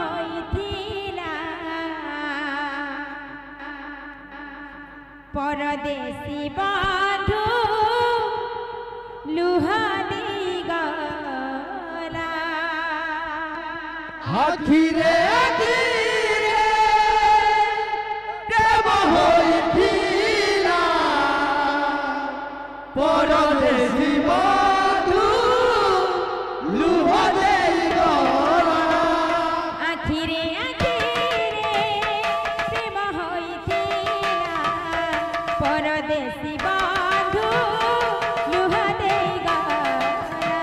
होइथिला परदेसी बंधु लुहा देई गला आखिरे आखिरे प्रेम होइथिला परदेसी बंधु लुहा देई गला आखिरे आखिरे प्रेम होइथिला परदेसी बंधु लुहा देई गला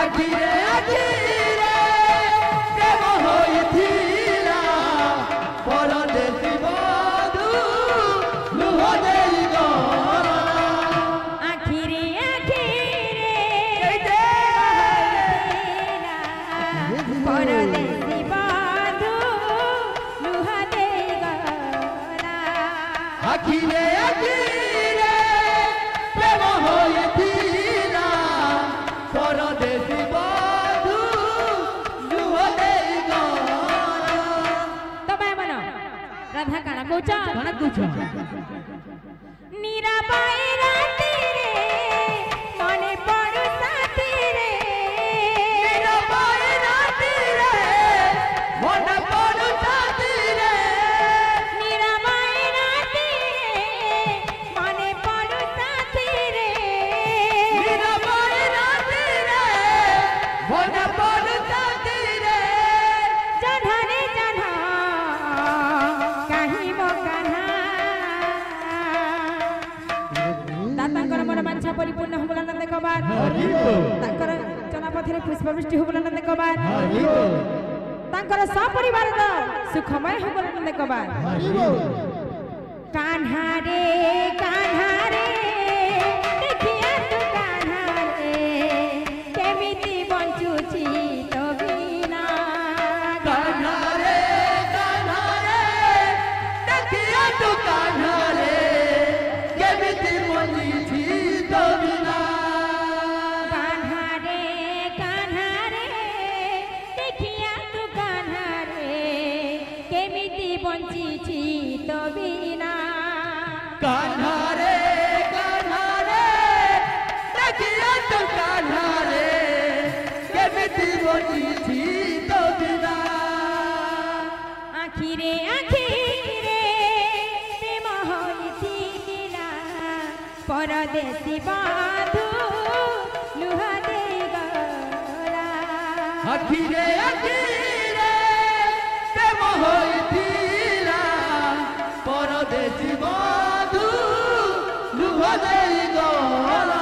आखिरे आखिरे प्रेम होइथिला परदेसी बंधु लुहा देई गला आखिरे आखिरे परदेसी बंधु लुहा देई गला आखिरे आखिरे प्रेम होइथिला परदेसी बंधु लुहा देई गला तबे मन राधा काना कोचा नीरा बाई राती रे मने पड़ू साथी रे नीरा बाई राती रे मन पड़ू साथी रे नीरा बाई राती रे मने पड़ू साथी रे नीरा बाई राती रे मन पड़ू साथी रे जन्हा रे जन्हा काहि मो कान्हा दातांकर मन मांछा परिपूर्ण होबला नंद कबार तांकर चनापथरे पुष्पवृष्टि होबला नंद कबार तांकर सपरिवार द सुखमय होबला नंद कबार कान्हा रे देखिया तू कान्हा रे केमिति बंचुची तो बिना कान्हा रे देखिया तू कान्हा रे केमिति बंचुची तो बिना कान्हा रे देखिया तू कान्हा रे केमिति बंचीची तो बिना कान्हा रे देखिया तू कान्हा रे केमिति बंचुची तो बिना आखिरे प्रेम होइथिला परदेसी बंधु लुहा देई गला आखिरे प्रेम होइथिला परदेसी बंधु लुहा देई गला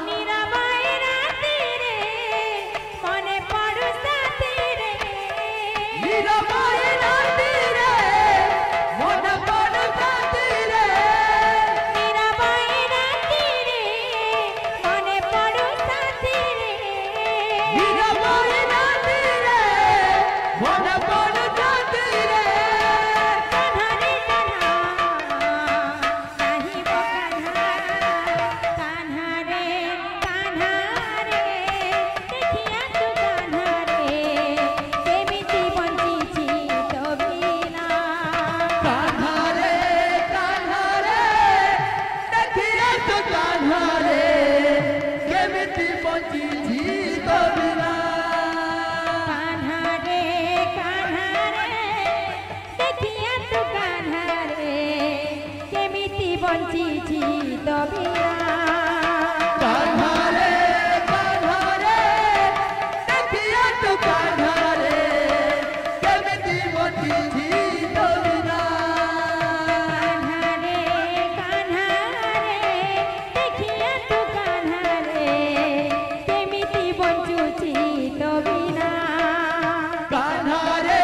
नीरा बाई राती रे मने पड़ू साथी रे नीरा बाई राती रे मन पड़ू साथी रे नीरा बाई राती रे मने पड़ू साथी रे नीरा बाई राती रे मन पड़ू साथी रे कान्हा रे कान्हा काहि मो कान्हा रे देखिया तू कान्हा रे केमिति बंचीची तो बिना कान्हा रे देखिया तू कान्हा रे केमिति बंचीची तो बिना कान्हा रे देखिया तू कान्हा रे केमिति बंचीची तो बिना कान्हा रे देखिया तू कान्हा रे केमिति बंचीची तो बिना कान्हा रे देखिया तू कान्हा रे केमिति बंचुची तो बिना कान्हा रे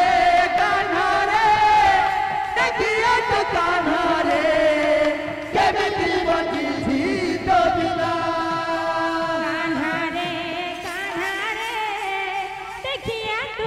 देखिया तू कान्हा रे केमिति बंचीची तो बिना कान्हा रे देखिया तू